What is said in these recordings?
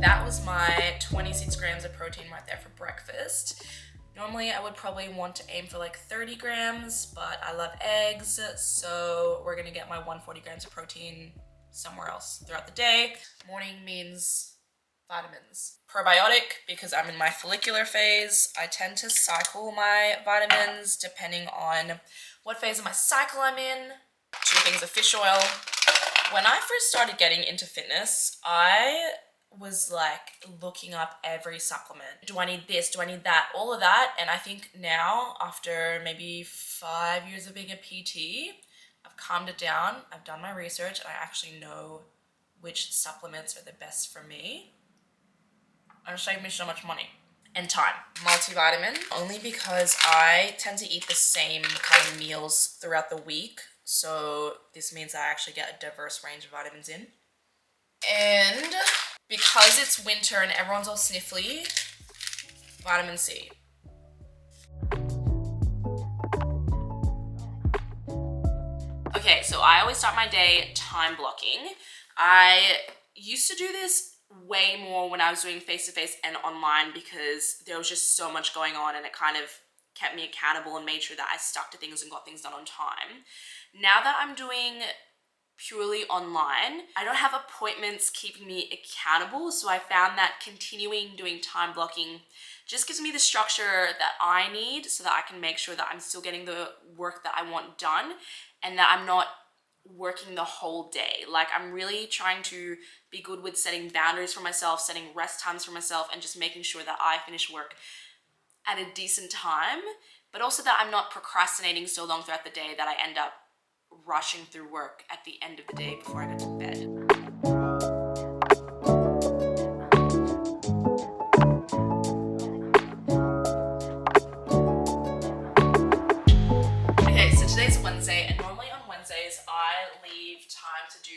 That was my 26 grams of protein right there for breakfast. Normally I would probably want to aim for like 30 grams, but I love eggs, so we're gonna get my 140 grams of protein somewhere else throughout the day. Morning means vitamins. Probiotic, because I'm in my follicular phase. I tend to cycle my vitamins depending on what phase of my cycle I'm in. 2 things of fish oil. When I first started getting into fitness, I was like looking up every supplement. Do I need this? Do I need that? All of that. And I think now, after maybe 5 years of being a PT, I've calmed it down. I've done my research and I actually know which supplements are the best for me. And save me so much money and time. Multivitamin, only because I tend to eat the same kind of meals throughout the week. So this means I actually get a diverse range of vitamins in. And because it's winter and everyone's all sniffly, vitamin C. Okay, so I always start my day time blocking. I used to do this way more when I was doing face-to-face and online because there was just so much going on and it kind of kept me accountable and made sure that I stuck to things and got things done on time. Now that I'm doing purely online, I don't have appointments keeping me accountable, so I found that continuing doing time blocking just gives me the structure that I need so that I can make sure that I'm still getting the work that I want done and that I'm not working the whole day. Like, I'm really trying to be good with setting boundaries for myself, setting rest times for myself, and just making sure that I finish work at a decent time, but also that I'm not procrastinating so long throughout the day that I end up rushing through work at the end of the day before I go to bed. Okay, so today's Wednesday, and normally on Wednesdays I leave time to do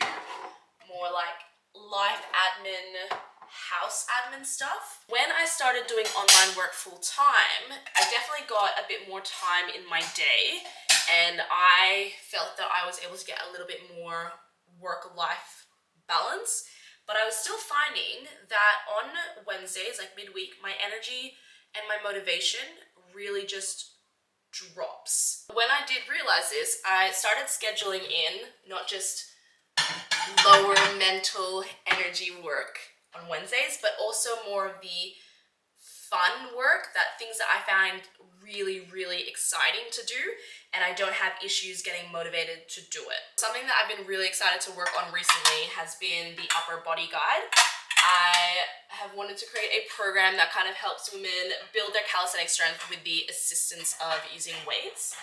more like life admin, house admin stuff. When I started doing online work full time, I definitely got a bit more time in my day, and I felt that I was able to get a little bit more work-life balance. But I was still finding that on Wednesdays, like midweek, my energy and my motivation really just drops. When I did realize this, I started scheduling in not just lower mental energy work on Wednesdays, but also more of the fun work, that things that I find really, really exciting to do, and I don't have issues getting motivated to do it. Something that I've been really excited to work on recently has been the upper body guide. I have wanted to create a program that kind of helps women build their calisthenic strength with the assistance of using weights.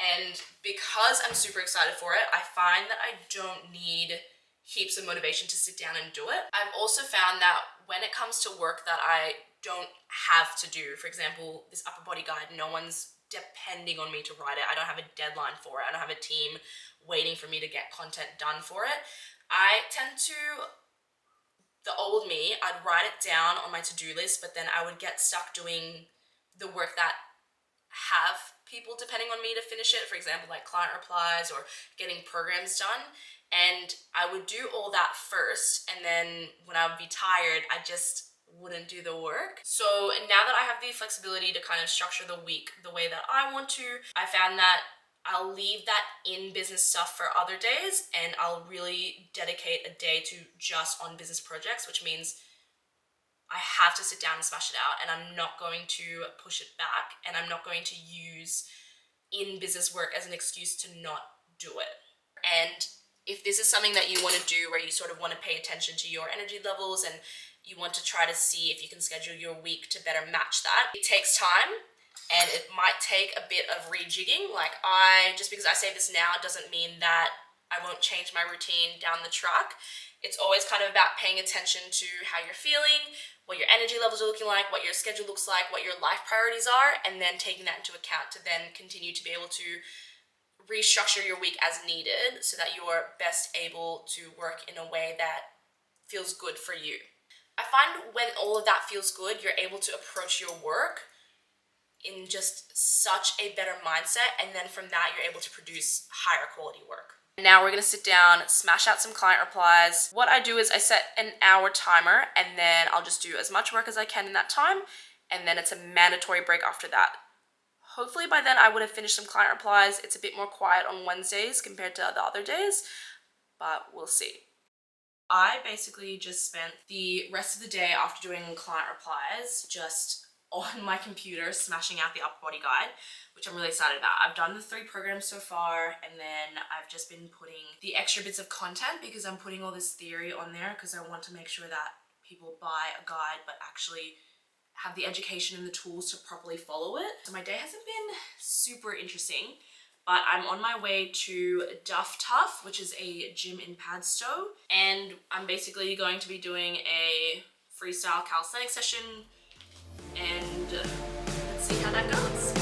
And because I'm super excited for it, I find that I don't need heaps of motivation to sit down and do it. I've also found that when it comes to work that I don't have to do, for example, this upper body guide, no one's depending on me to write it. I don't have a deadline for it. I don't have a team waiting for me to get content done for it. I tend to, the old me, I'd write it down on my to-do list, but then I would get stuck doing the work that have people depending on me to finish it, for example, like client replies or getting programs done. And I would do all that first, and then when I would be tired, I just wouldn't do the work. So now that I have the flexibility to kind of structure the week the way that I want to, I found that I'll leave that in business stuff for other days, and I'll really dedicate a day to just on business projects, which means I have to sit down and smash it out, and I'm not going to push it back, and I'm not going to use in business work as an excuse to not do it. And if this is something that you want to do, where you sort of want to pay attention to your energy levels and you want to try to see if you can schedule your week to better match that, it takes time and it might take a bit of rejigging. Like, just because I say this now doesn't mean that I won't change my routine down the track. It's always kind of about paying attention to how you're feeling, what your energy levels are looking like, what your schedule looks like, what your life priorities are, and then taking that into account to then continue to be able to restructure your week as needed so that you're best able to work in a way that feels good for you. I find when all of that feels good, you're able to approach your work in just such a better mindset, and then from that you're able to produce higher quality work. Now we're gonna sit down, smash out some client replies. What I do is I set an hour timer and then I'll just do as much work as I can in that time, and then it's a mandatory break after that. Hopefully by then I would have finished some client replies. It's a bit more quiet on Wednesdays compared to the other days, but we'll see. I basically just spent the rest of the day after doing client replies just on my computer smashing out the upper body guide, which I'm really excited about. I've done the 3 programs so far, and then I've just been putting the extra bits of content because I'm putting all this theory on there because I want to make sure that people buy a guide but actually have the education and the tools to properly follow it. So my day hasn't been super interesting, but I'm on my way to Duff Tuff, which is a gym in Padstow, and I'm basically going to be doing a freestyle calisthenics session, and let's see how that goes.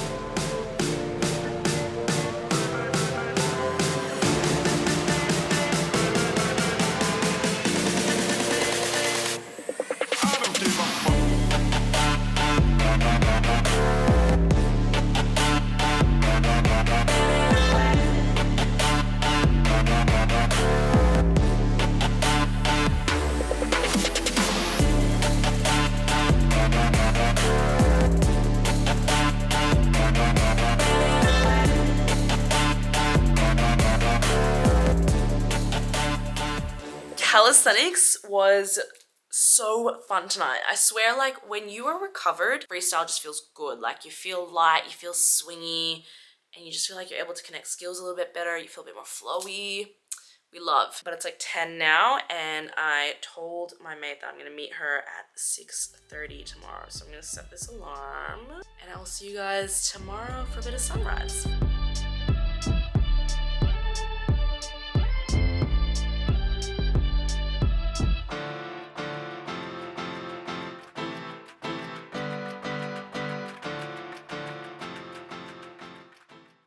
Calisthenics was so fun tonight. I swear, like, when you are recovered, freestyle just feels good. Like, you feel light, you feel swingy, and you just feel like you're able to connect skills a little bit better. You feel a bit more flowy. We love. But it's like 10 now, and I told my mate that I'm gonna meet her at 6:30 tomorrow. So I'm gonna set this alarm, and I will see you guys tomorrow for a bit of sunrise.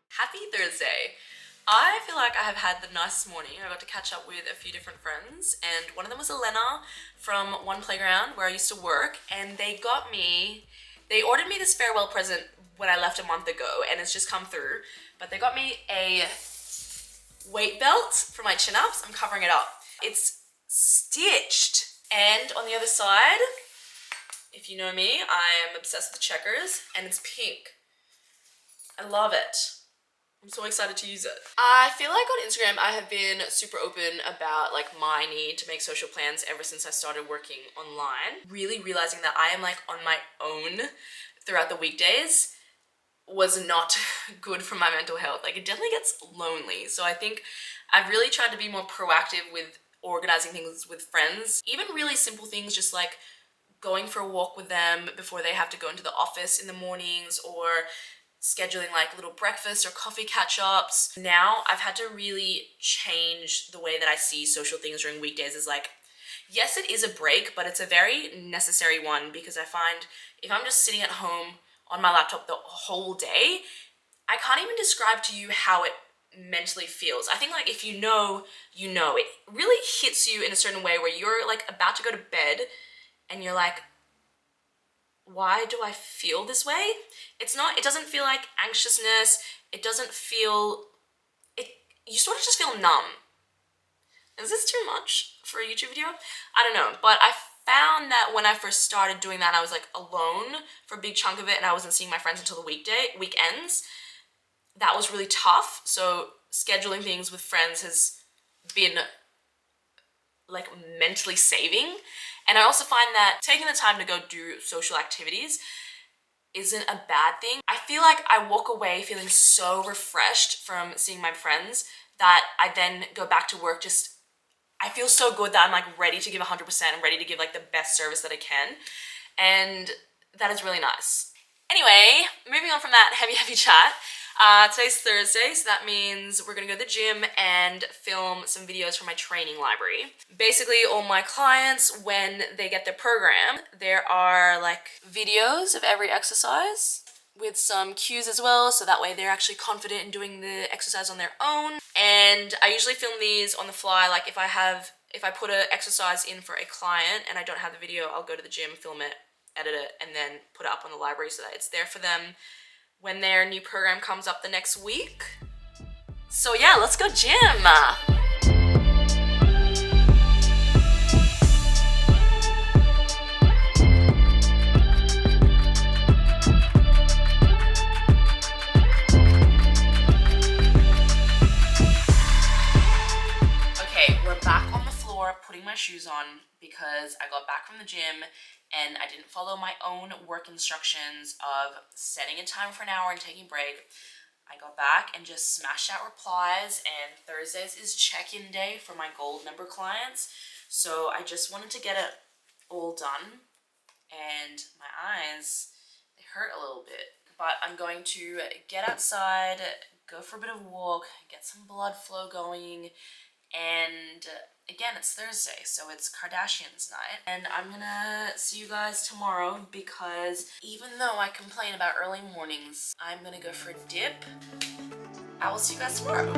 Happy Thursday. I feel like I have had the nicest morning. I got to catch up with a few different friends, and one of them was Elena from one playground where I used to work, and they ordered me this farewell present when I left a month ago, and it's just come through, but they got me a weight belt for my chin-ups. I'm covering it up. It's stitched, and on the other side, if you know me, I am obsessed with checkers, and it's pink. I love it. I'm so excited to use it. I feel like on Instagram I have been super open about like my need to make social plans ever since I started working online. Really realizing that I am like on my own throughout the weekdays was not good for my mental health. Like, it definitely gets lonely. So I think I've really tried to be more proactive with organizing things with friends. Even really simple things, just like going for a walk with them before they have to go into the office in the mornings, or scheduling like little breakfast or coffee catch-ups. Now I've had to really change the way that I see social things during weekdays. Is like, yes, it is a break, but it's a very necessary one, because I find if I'm just sitting at home on my laptop the whole day, I can't even describe to you how it mentally feels. I think like if you know, it really hits you in a certain way where you're like about to go to bed and you're like, why do I feel this way? It doesn't feel like anxiousness. It doesn't feel, you sort of just feel numb. Is this too much for a YouTube video? I don't know, but I found that when I first started doing that, I was like alone for a big chunk of it, and I wasn't seeing my friends until the weekends. That was really tough. So scheduling things with friends has been like mentally saving. And I also find that taking the time to go do social activities isn't a bad thing. I feel like I walk away feeling so refreshed from seeing my friends that I then go back to work I feel so good that I'm like ready to give 100% and ready to give like the best service that I can. And that is really nice. Anyway, moving on from that heavy chat. Today's Thursday, so that means we're gonna go to the gym and film some videos for my training library. Basically, all my clients, when they get their program, there are like videos of every exercise with some cues as well, so that way they're actually confident in doing the exercise on their own. And I usually film these on the fly. Like if I put an exercise in for a client and I don't have the video, I'll go to the gym, film it, edit it, and then put it up on the library so that it's there for them when their new program comes up the next week. So yeah, let's go gym. Okay, we're back on the floor putting my shoes on because I got back from the gym and I didn't follow my own work instructions of setting a time for an hour and taking a break. I got back and just smashed out replies, and Thursdays is check-in day for my gold member clients. So I just wanted to get it all done, and my eyes, they hurt a little bit. But I'm going to get outside, go for a bit of a walk, get some blood flow going, and again, it's Thursday, so it's Kardashians night. And I'm gonna see you guys tomorrow because even though I complain about early mornings, I'm gonna go for a dip. I will see you guys tomorrow.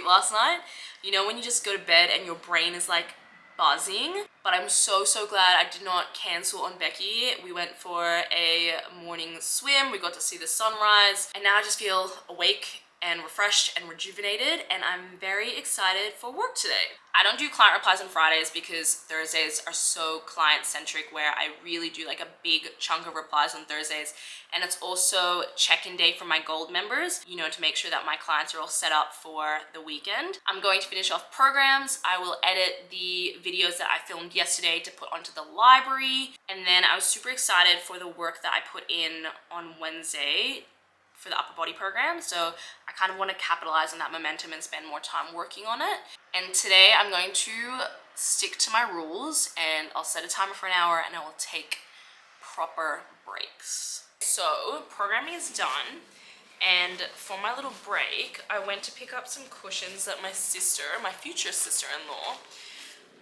Last night, you know when you just go to bed and your brain is like buzzing? But I'm so glad I did not cancel on Becky. We went for a morning swim, we got to see the sunrise, and now I just feel awake and refreshed and rejuvenated, and I'm very excited for work today. I don't do client replies on Fridays because Thursdays are so client-centric, where I really do like a big chunk of replies on Thursdays. And it's also check-in day for my gold members, you know, to make sure that my clients are all set up for the weekend. I'm going to finish off programs. I will edit the videos that I filmed yesterday to put onto the library. And then I was super excited for the work that I put in on Wednesday for the upper body program. So I kind of want to capitalize on that momentum and spend more time working on it. And today I'm going to stick to my rules, and I'll set a timer for an hour and I will take proper breaks. So programming is done, and for my little break, I went to pick up some cushions that my sister, my future sister-in-law,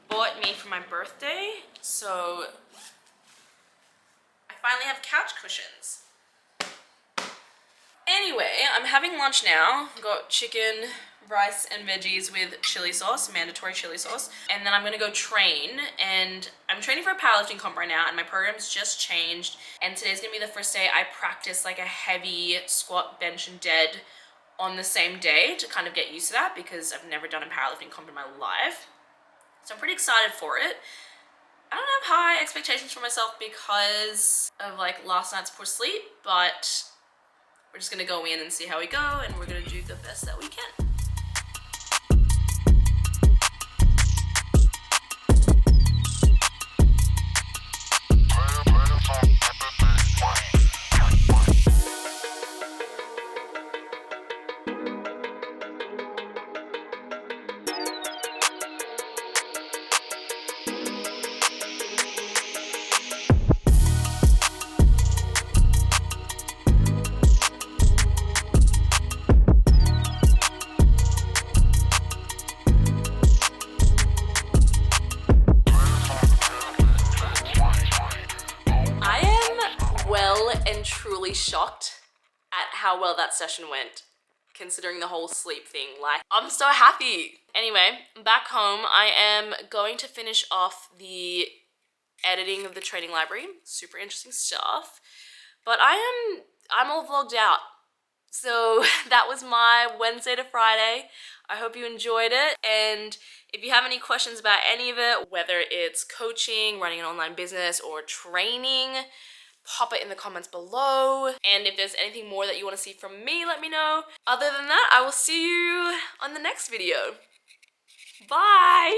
bought me for my birthday. So I finally have couch cushions. Anyway, I'm having lunch now. Got chicken, rice, and veggies with chili sauce, mandatory chili sauce. And then I'm gonna go train, and I'm training for a powerlifting comp right now, and my program's just changed. And today's gonna be the first day I practice like a heavy squat, bench, and dead on the same day to kind of get used to that, because I've never done a powerlifting comp in my life. So I'm pretty excited for it. I don't have high expectations for myself because of like last night's poor sleep, but we're just gonna go in and see how we go, and we're gonna do the best that we can. And truly shocked at how well that session went, considering the whole sleep thing. Like, I'm so happy. Anyway, back home, I am going to finish off the editing of the training library. Super interesting stuff. But I'm all vlogged out. So that was my Wednesday to Friday. I hope you enjoyed it. And if you have any questions about any of it, whether it's coaching, running an online business, or training, pop it in the comments below. And if there's anything more that you want to see from me, let me know. Other than that, I will see you on the next video. Bye!